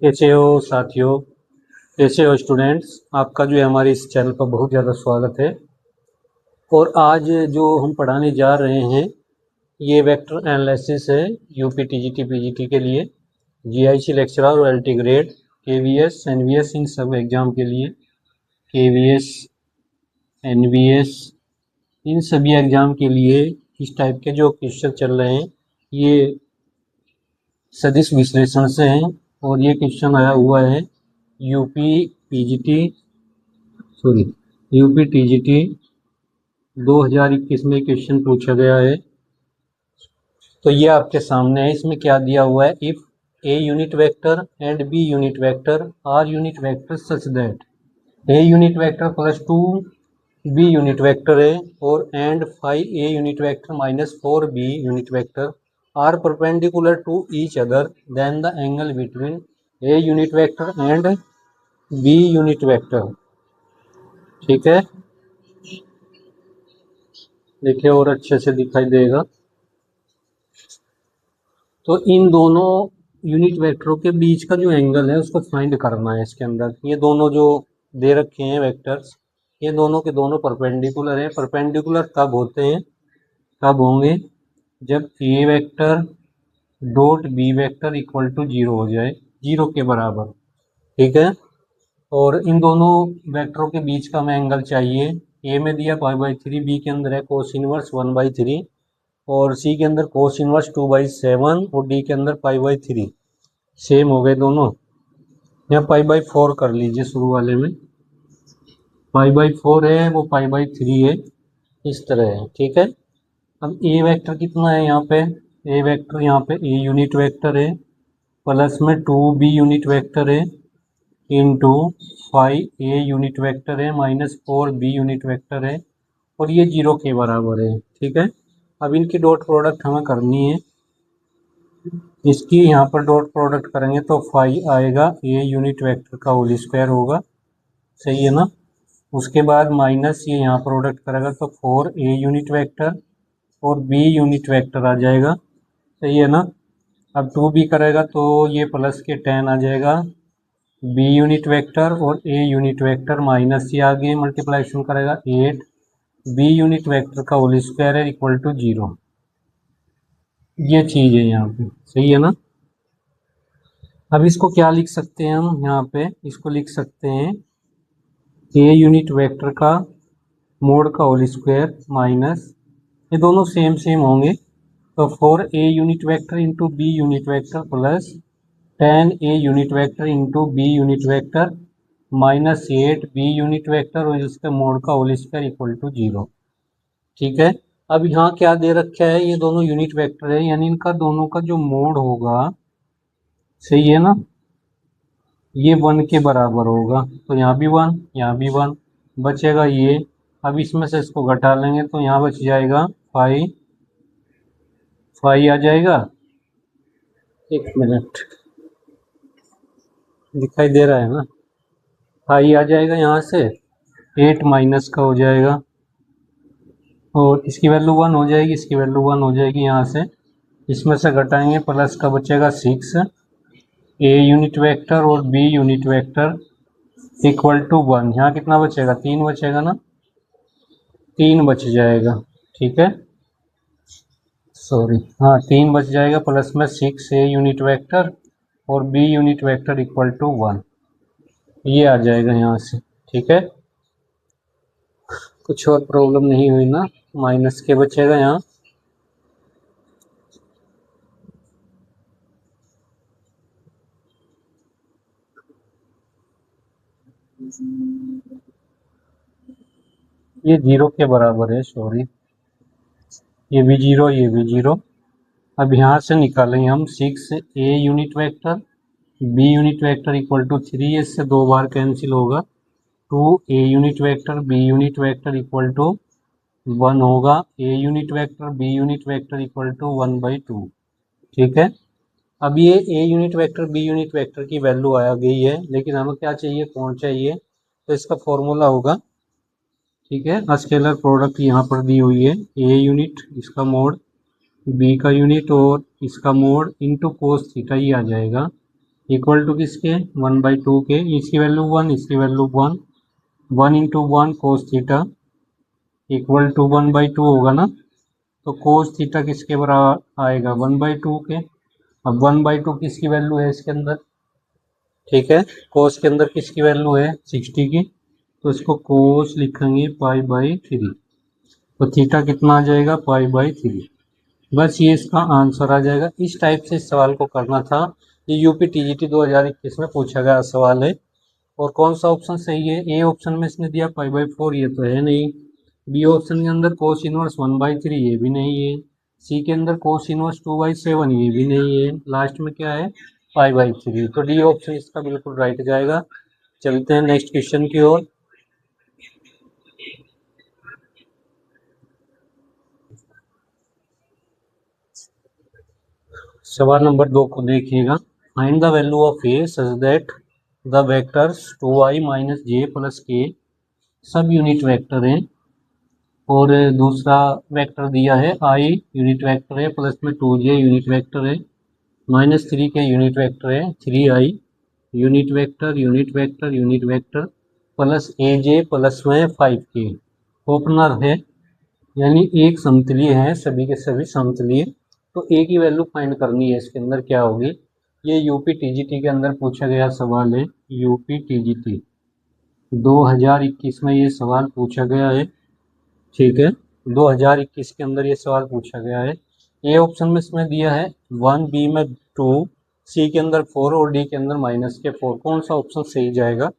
कैसे हो साथियों, कैसे हो स्टूडेंट्स। आपका जो है हमारे इस चैनल पर बहुत ज़्यादा स्वागत है। और आज जो हम पढ़ाने जा रहे हैं ये वेक्टर एनालिसिस है यूपी टीजीटी पीजीटी के लिए, जीआईसी लेक्चरर और एलटी ग्रेड, केवीएस एनवीएस इन सब एग्जाम के लिए, केवीएस एनवीएस इन सभी एग्जाम के लिए इस टाइप के जो क्वेश्चन चल रहे हैं ये सदिश विश्लेषण से हैं। और ये क्वेश्चन आया हुआ है यूपी टीजीटी 2021 में क्वेश्चन पूछा गया है। तो ये आपके सामने है। इसमें क्या दिया हुआ है, if A unit vector and B unit vector are unit vector such that A unit vector plus 2 B unit vector है और and 5 A unit vector minus 4 B unit vector are perpendicular to each other, then the angle between A unit vector and B unit vector. ठीक है, देखिए और अच्छे से दिखाई देगा। तो इन दोनों यूनिट वेक्टरों के बीच का जो एंगल है उसको फाइंड करना है। इसके अंदर ये दोनों जो दे रखे हैं वेक्टर्स, ये दोनों के दोनों परपेंडिकुलर है। परपेंडिकुलर कब होते हैं, कब होंगे, जब A vector dot B vector equal to 0 हो जाए, 0 के बराबर। ठीक है, और इन दोनों वेक्टरों के बीच का हमें एंगल चाहिए। ए में दिया π/3, बी के अंदर है कोस इनवर्स 1/3 और सी के अंदर कोस इनवर्स 2/7 और डी के अंदर π/3। सेम हो गए दोनों। यहाँ π/4 कर लीजिए, शुरू वाले में π/4 है, वो π/3 है, इस तरह है। ठीक है, अब ए वेक्टर कितना है यहाँ पे, ए वेक्टर यहाँ पे ए यूनिट वेक्टर है प्लस में 2b यूनिट वेक्टर है इंटू 5a यूनिट वेक्टर है माइनस 4b यूनिट वेक्टर है और ये 0 के बराबर है। ठीक है, अब इनकी डॉट प्रोडक्ट हमें करनी है। इसकी यहाँ पर डॉट प्रोडक्ट करेंगे तो 5 आएगा, ए यूनिट वेक्टर का होल स्क्वायर होगा, सही है ना। उसके बाद माइनस ये यहाँ प्रोडक्ट करेगा तो 4a यूनिट वेक्टर और b यूनिट वेक्टर आ जाएगा, सही है ना। अब 2b करेगा तो ये प्लस के 10 आ जाएगा, b यूनिट वेक्टर और a यूनिट वेक्टर माइनस ये आगे मल्टीप्लाइकेशन करेगा 8 b यूनिट वेक्टर का होल स्क्वायर है इक्वल टू 0। ये चीज़ है यहाँ पे, सही है ना। अब इसको क्या लिख सकते हैं हम, यहाँ पे इसको लिख सकते हैं ए यूनिट वेक्टर का मोड का होल स्क्वायर माइनस, ये दोनों सेम सेम होंगे तो 4a unit vector into B unit vector plus 10a unit vector into B unit vector minus 8b unit vector और इसके मोड का होल स्क्वायर इक्वल टू 0। ठीक है, अब यहाँ क्या दे रखा है, ये दोनों यूनिट वेक्टर है यानी इनका दोनों का जो मोड होगा, सही है ना, ये 1 के बराबर होगा। तो यहाँ भी 1, यहाँ भी 1, बचेगा ये। अब इसमें से इसको घटा लेंगे तो यहाँ बच जाएगा 5 आ जाएगा। एक मिनट, दिखाई दे रहा है ना, 5 आ जाएगा यहाँ से, 8 माइनस का हो जाएगा और इसकी वैल्यू 1 हो जाएगी, इसकी वैल्यू 1 हो जाएगी। यहाँ से इसमें से घटाएंगे, प्लस का बचेगा 6 ए यूनिट वेक्टर और B unit vector equal to 1। यहाँ कितना बचेगा, 3 बचेगा ना, 3 बच जाएगा। ठीक है, सॉरी, हाँ 3 बच जाएगा, प्लस में 6 ए यूनिट वेक्टर और B unit vector equal to 1, ये आ जाएगा यहाँ से। ठीक है, कुछ और प्रॉब्लम नहीं हुई ना, माइनस के बचेगा यहाँ। ये 0 के बराबर है, सॉरी, ये भी 0, ये भी 0। अब यहाँ से निकालेंगे हम 6a unit vector b unit vector equal to 3, इससे 2 बार कैंसिल होगा, 2a unit vector b unit vector equal to 1 होगा, a unit vector b unit vector equal to 1/2। ठीक है, अब ये a unit vector b unit vector की value आ गई है, लेकिन हमें क्या चाहिए, कौन चाहिए, तो इसका फॉर्मूला होगा, ठीक है, स्केलर प्रोडक्ट यहाँ पर दी हुई है, a यूनिट इसका मोड, b का यूनिट और इसका मोड इंटू कोस थीटा, ये आ जाएगा इक्वल टू किसके 1/2 के, इसकी वैल्यू 1, इसकी value 1, 1 × 1 cos theta equal to 1/2 होगा ना। तो कोस थीटा किसके बराबर आएगा 1/2 के। अब 1/2 किसकी वैल्यू है इसके अंदर, ठीक है, कोस के अंदर किसकी वैल्यू है 60 की, तो इसको कोस लिखेंगे π/3। तो थीटा कितना आ जाएगा π/3। बस ये इसका आंसर आ जाएगा। इस टाइप से इस सवाल को करना था। ये यूपी टीजीटी 2021 में पूछा गया सवाल है। और कौन सा ऑप्शन सही है, ए ऑप्शन में इसने दिया π/4, ये तो है नहीं। बी ऑप्शन के अंदर कोस इनवर्स 1/3, ये भी नहीं है। सी के अंदर कोस इनवर्स 2/7, ये भी नहीं है। लास्ट में क्या है π/3। तो डी ऑप्शन इसका बिल्कुल राइट जाएगा। चलते हैं नेक्स्ट क्वेश्चन की ओर। सवाल नंबर 2 को देखिएगा। Find the value of A such that the vectors 2i - j + k सब यूनिट वेक्टर हैं। और दूसरा वेक्टर दिया है i यूनिट वेक्टर है, प्लस में 2j यूनिट वेक्टर है, -3k यूनिट वेक्टर है, 3i unit vector unit vector unit vector plus aj plus में 5k ओपनर है, यानी एक समतलीय है, सभी के सभी समतलीय। तो ए की वैल्यू फाइंड करनी है, इसके अंदर क्या होगी। ये यूपी टीजीटी के अंदर पूछा गया सवाल है। यूपी टीजीटी 2021 में ये सवाल पूछा गया है, ठीक है। 2021 के अंदर ये सवाल पूछा गया है। ए ऑप्शन में इसमें दिया है 1, बी में 2, सी के अंदर 4 और डी के अंदर -4। कौन सा ऑप्शन सही जाएगा,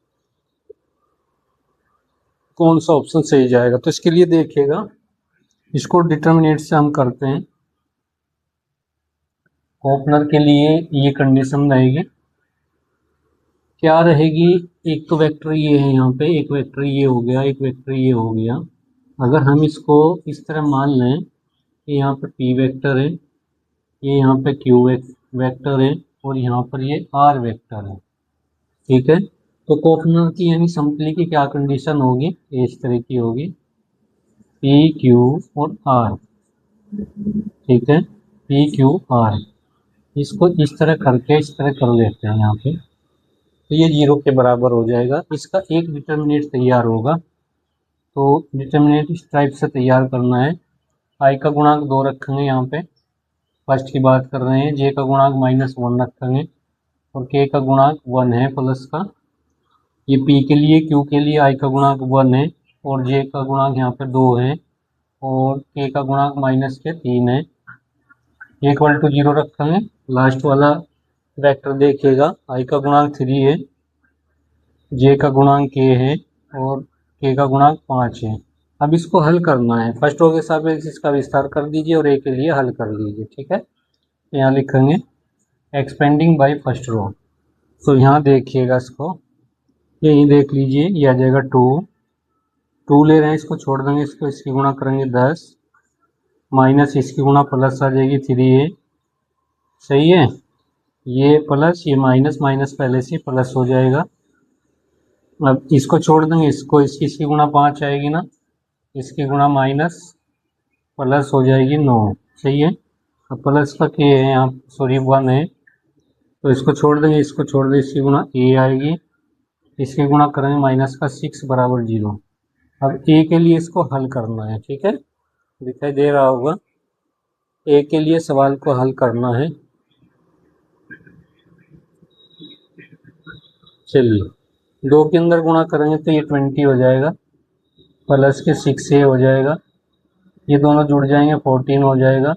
कौन सा ऑप्शन सही जाएगा। तो इसके लिए देखिएगा, इसको डिटर्मिनेंट से हम करते हैं। ओपनर के लिए ये कंडीशन रहेगी, क्या रहेगी, एक तो वेक्टर ये है यहाँ पे, एक वेक्टर ये हो गया, एक वेक्टर ये हो गया। अगर हम इसको इस तरह मान लें कि यहाँ पे p वेक्टर है, ये यहाँ पे q वेक्टर है और यहाँ पर ये r वेक्टर है, ठीक है। तो कोऑर्डिनेट की यानी समतली की क्या कंडीशन होगी, इस तरह की होगी p q और r, ठीक है, p q r। इसको इस तरह करके इस तरह कर लेते हैं यहाँ पे, तो ये 0 के बराबर हो जाएगा। इसका एक डिटर्मिनेंट तैयार होगा। तो डिटर्मिनेंट इस टाइप से तैयार करना है। आई का गुणांक 2 रखेंगे यहाँ पे, फर्स्ट की बात कर रहे हैं। जे का गुणांक -1 रखेंगे और के का गुणांक 1 है प्लस का। ये पी के लिए, क्यू के लिए आई का गुणांक 1 है और जे का गुणांक यहाँ पे 2 है और के का गुणांक -3 है। इक्वल टू 0 रखेंगे। लास्ट वाला वेक्टर देखिएगा, आई का गुणांक 3 है, जे का गुणांक के है और के का गुणांक 5 है। अब इसको हल करना है, फर्स्ट रो के सापेक्ष इसका विस्तार कर दीजिए और ए के लिए हल कर लीजिए, ठीक है। यहाँ लिखेंगे एक्सपेंडिंग बाय फर्स्ट रो। तो यहाँ देखिएगा इसको, यही देख लीजिए, ये आ जाएगा 2 ले रहे हैं, इसको छोड़ देंगे, इसको इसकी गुणा करेंगे 10 माइनस इसकी गुणा प्लस आ जाएगी 3a, सही है। ये प्लस ये माइनस, माइनस पहले से प्लस हो जाएगा। अब इसको छोड़ देंगे, इसको इसकी गुणा 5 आएगी ना, इसकी गुणा माइनस प्लस हो जाएगी 9, सही है। अब प्लस का के है यहाँ, सॉरी 1 है, तो इसको छोड़ देंगे, इसको छोड़ देंगे, इसकी गुणा a आएगी, इसकी गुणा करेंगे माइनस का 6 बराबर 0। अब a के लिए इसको हल करना है, ठीक है, दिखाई दे रहा होगा। a के लिए सवाल को हल करना है। चलिए 2 के अंदर गुणा करेंगे तो ये 20 हो जाएगा, प्लस के 6a हो जाएगा, ये दोनों जुड़ जाएंगे 14 हो जाएगा,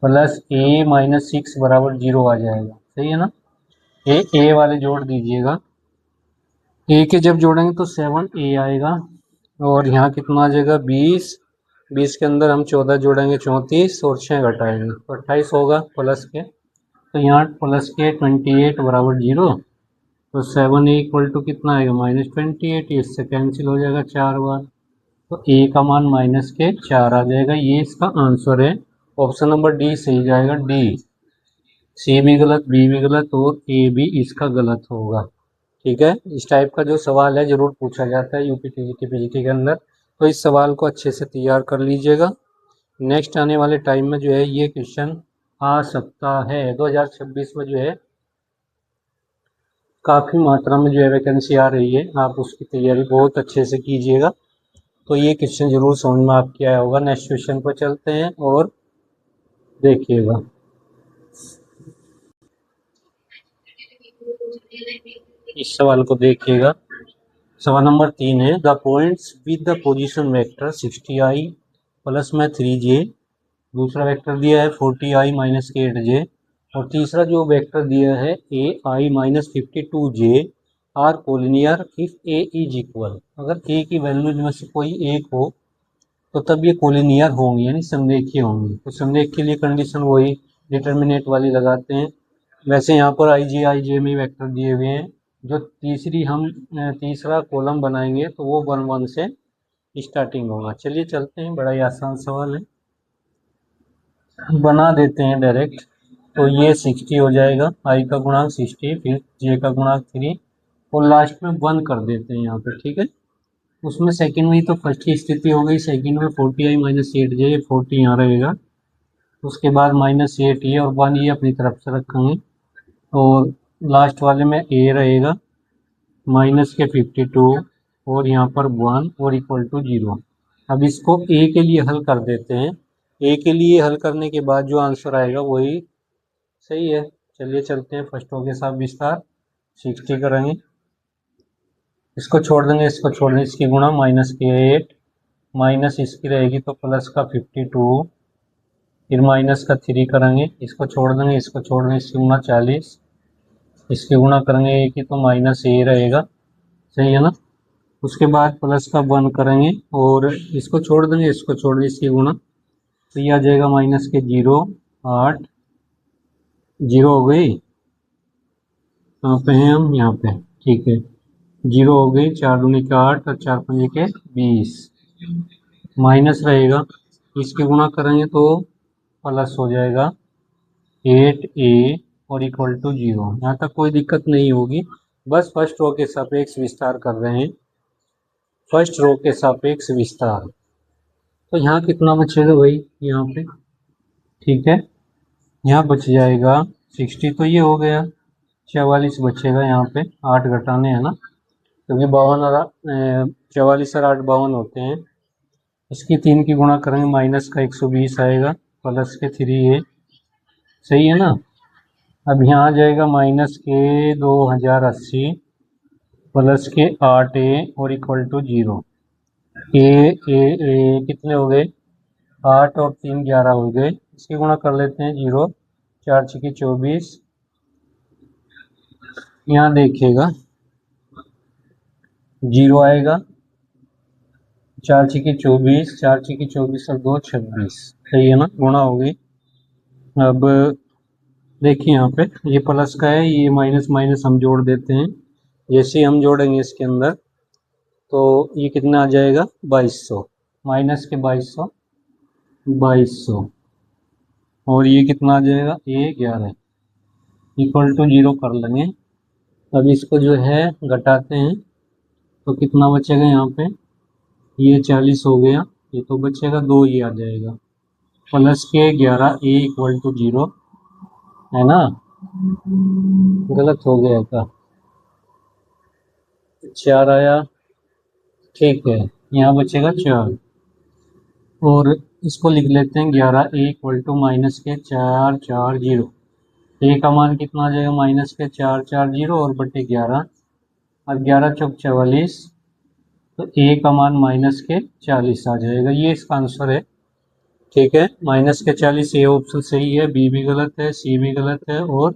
प्लस a - 6 बराबर 0 आ जाएगा, सही है ना। ए वाले जोड़ दीजिएगा, ए के जब जोड़ेंगे तो 7a आएगा और यहाँ कितना आ जाएगा 20 के अंदर हम 14 जोड़ेंगे 34 और 6 घटाएंगे तो 28 होगा प्लस के। तो यहाँ प्लस के 28 बराबर 0, तो 7a इक्वल टू कितना आएगा -28, इससे कैंसिल हो जाएगा 4 बार, तो a का मान -4 आ जाएगा। ये इसका आंसर है। ऑप्शन नंबर डी सही जाएगा, डी। सी भी गलत, बी भी गलत और ए भी इसका गलत होगा, ठीक है। इस टाइप का जो सवाल है जरूर पूछा जाता है यूपी टीजीटी पीजीटी के अंदर, तो इस सवाल को अच्छे से तैयार कर लीजिएगा। नेक्स्ट आने वाले टाइम में जो है ये क्वेश्चन आ सकता है, 2026 में जो है काफ़ी मात्रा में जो है वैकेंसी आ रही है, आप उसकी तैयारी बहुत अच्छे से कीजिएगा। तो ये क्वेश्चन जरूर समझ में आपके आया होगा। नेक्स्ट क्वेश्चन पर चलते हैं और देखिएगा। इस सवाल को देखिएगा। सवाल नंबर 3 है, the points with the position vector 60i plus में 3j, दूसरा वेक्टर दिया है 40i माइनस के 8j, और तीसरा जो वेक्टर दिया है ai minus 52j are collinear if a is equal. अगर a की वैल्यूज में से कोई एक हो तो तब ये कोलिनियर होंगी, यानी समरेखीय होंगी। तो समरेख के लिए कंडीशन वही डिटर्मिनेट वाली लगाते हैं। वैसे यहाँ पर आई जे में वेक्टर दिए हुए हैं। जो तीसरा कॉलम बनाएंगे तो वो 1 1 से स्टार्टिंग होगा। चलिए चलते हैं, बड़ा ही आसान सवाल है, बना देते हैं डायरेक्ट। तो ये 60 हो जाएगा, आई का गुणांक 60, फिर जे का गुणांक 3, और लास्ट में 1 कर देते हैं यहाँ पे, ठीक है। उसमें सेकंड में ही तो फर्स्ट की स्थिति हो गई, सेकंड में 40i माइनस 8j, 40 यहाँ रहेगा, उसके बाद माइनस 8 ये और 1 ये अपनी तरफ से रखेंगे, और लास्ट वाले में a रहेगा माइनस के 52 और यहाँ पर 1 और इक्वल टू 0। अब इसको a के लिए हल कर देते हैं। a के लिए हल करने के बाद जो आंसर आएगा वही सही है। चलिए चलते हैं, फर्स्ट रो के साथ विस्तार 60 करेंगे, इसको छोड़ देंगे, इसको छोड़ देंगे, इसकी गुणा माइनस के 8 माइनस इसकी रहेगी तो प्लस का 52, फिर माइनस का 3 करेंगे, इसको छोड़ देंगे, इसको छोड़ देंगे, इसकी गुणा 40, इसके गुणा करेंगे ए की तो माइनस ए रहेगा, सही है ना। उसके बाद प्लस का 1 करेंगे और इसको छोड़ देंगे, इसको छोड़ देंगे, इसकी गुणा, तो ये आ जाएगा माइनस के 0 8, 0 हो गई, कहाँ पे हैं हम, यहाँ पे, ठीक है, 0 हो गई, 4 दूनी के 8 और 4 पंजे के 20, माइनस रहेगा, इसकी गुणा करेंगे तो प्लस हो जाएगा 8a और इक्वल टू 0। यहाँ तक कोई दिक्कत नहीं होगी, बस फर्स्ट रो के सापेक्ष विस्तार कर रहे हैं, फर्स्ट रो के सापेक्ष विस्तार। तो यहाँ कितना बचेगा भाई, यहाँ पे, ठीक है, यहाँ बच जाएगा 60, तो ये हो गया 44 बचेगा, यहाँ पे 8 घटाने हैं ना, क्योंकि 44 और 8 52 होते हैं। इसकी 3 की गुणा करेंगे, माइनस का 120 आएगा, प्लस के 3a, सही है ना। अब यहाँ आ जाएगा माइनस के 2080 प्लस के 8a और इक्वल टू 0। ए कितने हो गए, 8 और 3 11 हो गए, इसकी गुणा कर लेते हैं, 0 4 6 24, यहाँ देखिएगा 0 आएगा, 4 6 24, 4 6 24 और 2 26, सही है ना, गुणा होगी। अब देखिए यहाँ पे ये प्लस का है, ये माइनस माइनस हम जोड़ देते हैं, जैसे हम जोड़ेंगे इसके अंदर तो ये कितना आ जाएगा 2200, माइनस के 2200 और ये कितना आ जाएगा a 11 इक्वल टू 0 कर लेंगे। अब इसको जो है घटाते हैं तो कितना बचेगा, यहाँ पे ये 40 हो गया, ये तो बचेगा 2, ये आ जाएगा प्लस के 11 a इक्वल टू 0, है ना, गलत हो गया था, 4 आया, ठीक है, यहाँ बचेगा 4 और इसको लिख लेते हैं 11 a इक्वल टू माइनस के 4 4 0, ए का मान कितना आ जाएगा, माइनस के 4 4 0 और बटे 11, अब 11 चौक 44, तो ए का मान माइनस के 40 आ जाएगा, ये इसका आंसर है, ठीक है। माइनस के 40 ए ऑप्शन सही है, बी भी गलत है, सी भी गलत है और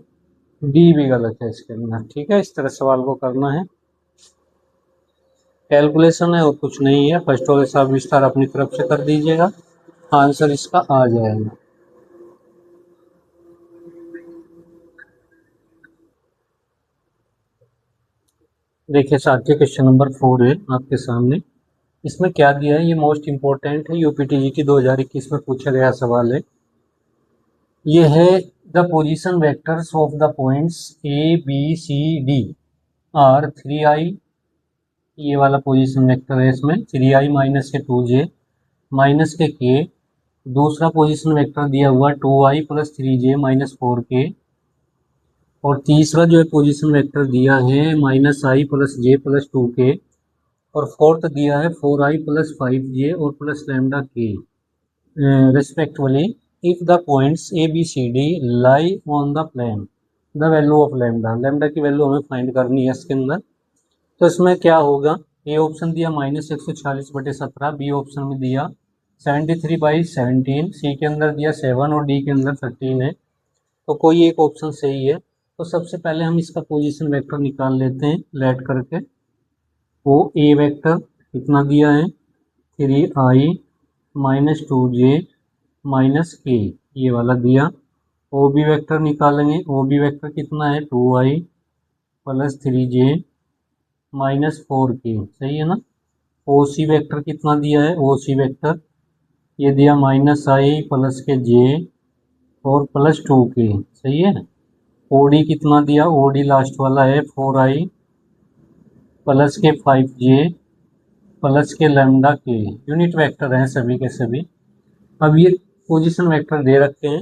डी भी गलत है इसके अंदर, ठीक है। इस तरह सवाल को करना है, कैलकुलेशन है और कुछ नहीं है। फर्स्ट वाले साहब विस्तार अपनी तरफ से कर दीजिएगा, आंसर इसका आ जाएगा। देखिए साथियों, क्वेश्चन नंबर 4 है आपके सामने, इसमें क्या दिया है, ये मोस्ट इंपॉर्टेंट है, यूपीटीजीटी 2021 में पूछा गया सवाल है। ये है the position vectors of the points A B C D are 3i, ये वाला पोजीशन वेक्टर है, इसमें 3i माइनस के 2j माइनस के k, दूसरा पोजीशन वेक्टर दिया हुआ 2i plus 3j minus 4k, और तीसरा जो है पोजीशन वेक्टर दिया है -i + j + 2k, और फोर्थ दिया है 4i + 5j और plus lambda k respectively if the points a b c d lie on the plane, the value of lambda की वैल्यू हमें फाइंड करनी है इसके अंदर। तो इसमें क्या होगा, ए ऑप्शन दिया -146/17, बी ऑप्शन में दिया 73/17, सी के अंदर दिया 7 और डी के अंदर 13 है। तो कोई एक ऑप्शन सही है। तो सबसे पहले हम इसका पोजीशन वेक्टर निकाल लेते हैं लेट करके। वो ए वेक्टर कितना दिया है 3i -2j -k, ये वाला दिया। ओ बी वेक्टर निकालेंगे, ओ बी वेक्टर कितना है 2i + 3j -4k, सही है ना। ओ सी वेक्टर कितना दिया है, ओ सी वेक्टर ये दिया -i + के j और प्लस 2k, सही है। ओडी कितना दिया, ओडी लास्ट वाला है 4i + के 5j + के लैम्डा k, यूनिट वेक्टर हैं सभी के सभी। अब ये पोजीशन वेक्टर दे रखे हैं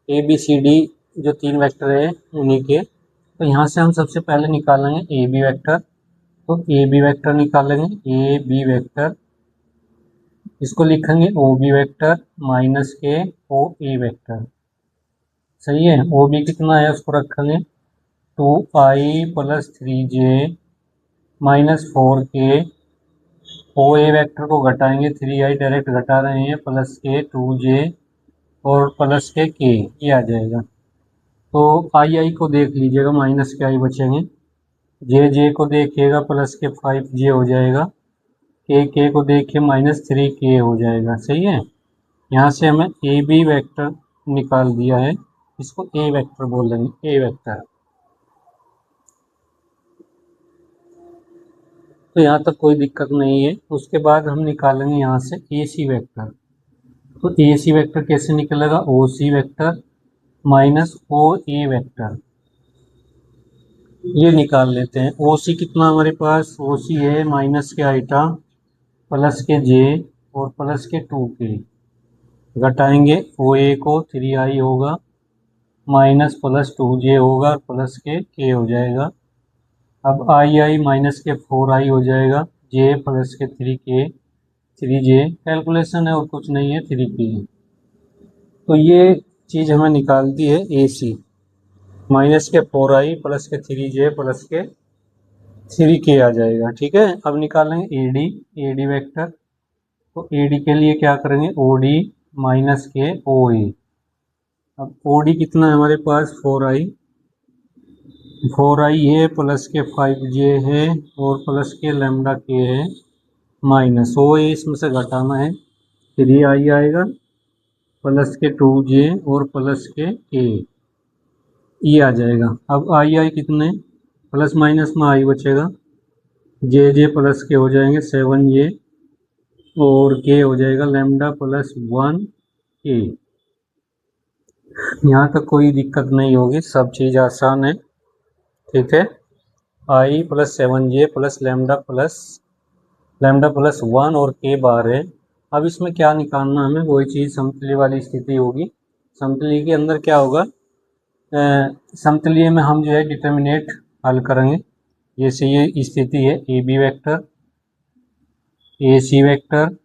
ए बी सी डी, जो 3 वेक्टर है उन्हीं के। तो यहाँ से हम सबसे पहले निकालेंगे ए बी वेक्टर। तो ए बी वेक्टर निकालेंगे, ए बी वेक्टर इसको लिखेंगे ओ बी वेक्टर -k ओ ए वेक्टर, सही है। ओ बी कितना है उसको रखेंगे 2i + 3j -4k, ओ ए वेक्टर को घटाएंगे 3i डायरेक्ट घटा रहे हैं प्लस के 2j और प्लस के k, ये आ जाएगा। तो आई को देख लीजिएगा माइनस के आई बचेंगे, जे को देखिएगा प्लस के 5j हो जाएगा, के को देखिए -3k हो जाएगा, सही है। यहाँ से हमें ए बी वेक्टर निकाल दिया है, इसको ए वेक्टर बोलेंगे, ए वेक्टर। तो यहाँ तक कोई दिक्कत नहीं है। उसके बाद हम निकालेंगे यहाँ से ए सी वेक्टर। तो ए सी वेक्टर कैसे निकलेगा, ओ सी वेक्टर -ओ ए वेक्टर, ये निकाल लेते हैं। ओ सी कितना हमारे पास, ओ सी है -के आइटा प्लस के जे और प्लस के 2k, घटाएंगे ओ ए को 3i होगा माइनस प्लस 2j होगा प्लस के k हो जाएगा। अब आई माइनस के 4i हो जाएगा, j प्लस के 3k 3j, कैलकुलेशन है और कुछ नहीं है 3k। तो ये चीज़ हमें निकालती है ए सी, माइनस के 4i प्लस के 3j प्लस के 3k आ जाएगा, ठीक है। अब निकालेंगे ए डी वेक्टर। तो ए डी के लिए क्या करेंगे, ओ डी माइनस के ओ ए। अब ओ डी कितना है हमारे पास 4i है प्लस के 5j है और प्लस के लैम्डा के है माइनस ओ ए, इसमें से घटाना है 3i आएगा प्लस के 2j और प्लस के k, ये आ जाएगा। अब आई कितने, प्लस माइनस में आई बचेगा, जे प्लस के हो जाएंगे 7j और k हो जाएगा लैम्डा + 1k। यहाँ तक कोई दिक्कत नहीं होगी, सब चीज़ आसान है, ठीक है। i + 7j + लैम्डा + 1 और k बार है। अब इसमें क्या निकालना हमें, वही चीज़ समतुल्य वाली स्थिति होगी। समतुल्य के अंदर क्या होगा, समतुल्य में हम जो है डिटर्मिनेट हल करेंगे। जैसे ये स्थिति है A B vector, A C vector,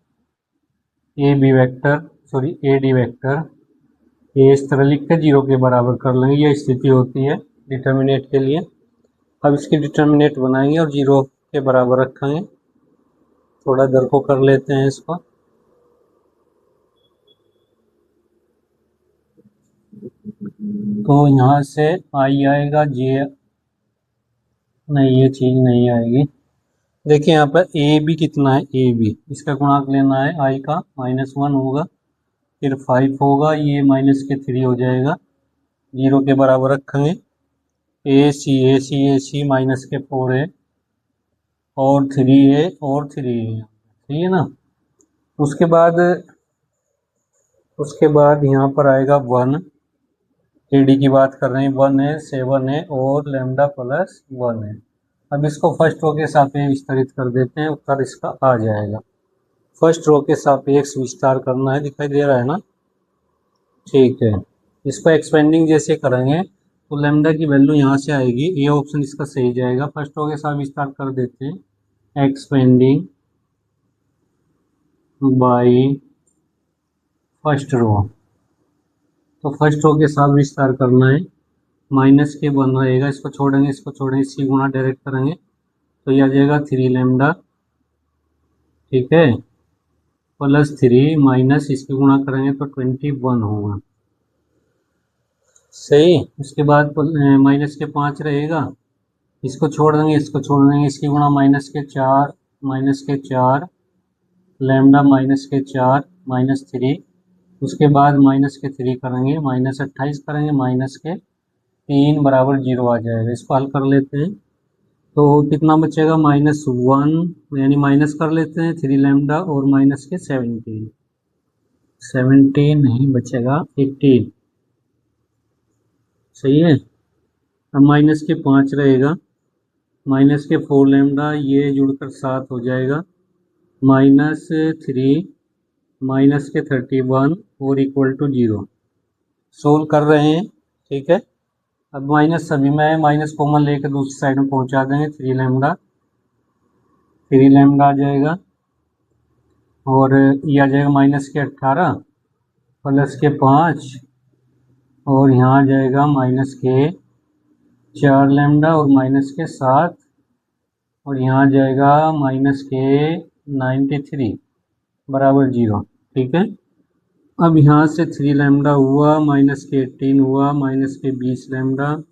A B vector, sorry A D vector, ये इस तरह लिख के 0 के बराबर कर लेंगे, ये स्थिति होती है डिटर्मिनेट के लिए। अब इसकी डिटर्मिनेट बनाएंगे और 0 के बराबर रखेंगे। थोड़ा इधर को कर लेते हैं इसको। तो यहाँ से आई आएगा, जे नहीं, ये चीज़ नहीं आएगी। देखिए यहाँ पर ए बी कितना है, ए बी इसका गुणांक लेना है, आई का -1 होगा, फिर 5 होगा, ये -3 हो जाएगा, 0 के बराबर रखेंगे। ए सी -4 है और 3 है और 3 है, सही है ना। उसके बाद यहाँ पर आएगा 1, ए डी की बात कर रहे हैं, 1 है 7 है और लैम्डा + 1 है। अब इसको फर्स्ट रो के सापेक्ष विस्तारित कर देते हैं, उत्तर इसका आ जाएगा। फर्स्ट रो के सापेक्ष विस्तार करना है, दिखाई दे रहा है ना, ठीक है। इसको एक्सपेंडिंग जैसे करेंगे तो लैम्डा की वैल्यू यहाँ से आएगी, ये ऑप्शन इसका सही जाएगा। फर्स्ट रो के साथ विस्तार कर देते हैं, एक्सपेंडिंग बाई फर्स्ट रो। तो फर्स्ट रो के साथ विस्तार करना है, माइनस के बन रहेगा, इसको छोड़ेंगे इसको छोड़ेंगे, इसकी गुणा डायरेक्ट करेंगे तो ये आ जाएगा 3 लैम्डा, ठीक है, प्लस 3 माइनस इसकी गुणा करेंगे तो 21 होगा, सही। उसके बाद माइनस के 5 रहेगा, इसको छोड़ देंगे इसको छोड़ देंगे, इसकी गुणा माइनस के 4 लैम्डा माइनस के 4 माइनस 3, उसके बाद माइनस के 3 करेंगे, माइनस 28 करेंगे, माइनस के 3 बराबर 0 आ जाएगा। इसको हल कर लेते हैं तो कितना बचेगा, -1, यानी माइनस कर लेते हैं 3 लैम्डा और माइनस के 17 नहीं बचेगा 18, सही है। अब माइनस के 5 रहेगा, माइनस के 4 लैम्डा, ये जुड़कर 7 हो जाएगा, -3 माइनस के 31 और इक्वल टू 0। सोल्व कर रहे हैं, ठीक है। अब माइनस सभी में है, माइनस कॉमन लेकर दूसरी साइड में पहुंचा देंगे, 3 लैम्डा आ जाएगा और ये आ जाएगा माइनस के 18 प्लस के 5 और यहाँ आ जाएगा माइनस के 4 लैम्डा और माइनस के 7 और यहाँ आ जाएगा माइनस के 93 बराबर 0, ठीक है। अब यहाँ से 3 लैम्डा हुआ, माइनस के 18 हुआ, माइनस के 20 लैम्डा,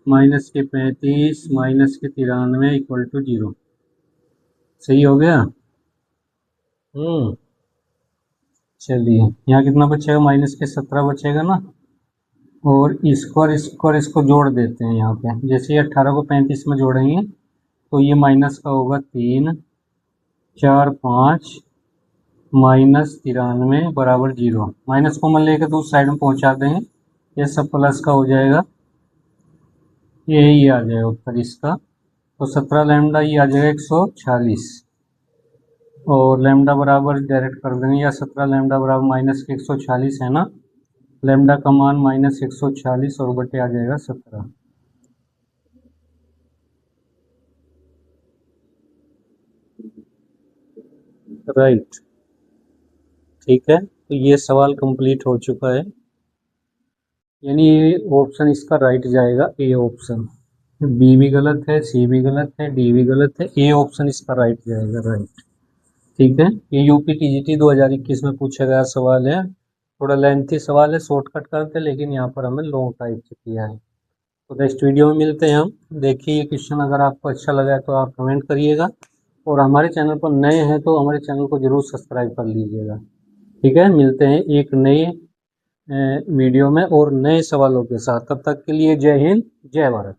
माइनस के 35, माइनस के 93 इक्वल टू 0, सही हो गया। चलिए यहाँ कितना बचेगा, माइनस के 17 बचेगा ना, और इसको जोड़ देते हैं यहाँ पे। जैसे ये 18 को 35 में जोड़ेंगे तो ये माइनस का होगा 3 4 5 -93 बराबर 0। माइनस कॉमन लेकर दूसरी साइड में पहुंचा देंगे, ये सब प्लस का हो जाएगा, यही आ जाएगा उत्तर इसका। तो 17 लैम्डा ये आ जाएगा 146 और लैम्डा बराबर डायरेक्ट कर देंगे, या 17 लैम्डा बराबर माइनस के 146 है ना, लैम्डा का मान -146 और बटे आ जाएगा 17। राइट, ठीक है। तो ये सवाल कंप्लीट हो चुका है, यानी ये ऑप्शन इसका राइट जाएगा, ए ऑप्शन। बी भी गलत है, सी भी गलत है, डी भी गलत है, ए ऑप्शन इसका राइट जाएगा, राइट, ठीक है। ये यूपी टीजीटी 2021 में पूछा गया सवाल है, थोड़ा लेंथी सवाल है, शॉर्टकट करते लेकिन यहाँ पर हमें लॉन्ग टाइप से किया है। तो नेक्स्ट वीडियो में मिलते हैं हम। देखिए ये क्वेश्चन अगर आपको अच्छा लगा है तो आप कमेंट करिएगा, और हमारे चैनल पर नए हैं तो हमारे चैनल को ज़रूर सब्सक्राइब कर लीजिएगा, ठीक है। मिलते हैं एक नए वीडियो में और नए सवालों के साथ, तब तक के लिए जय हिंद जय भारत।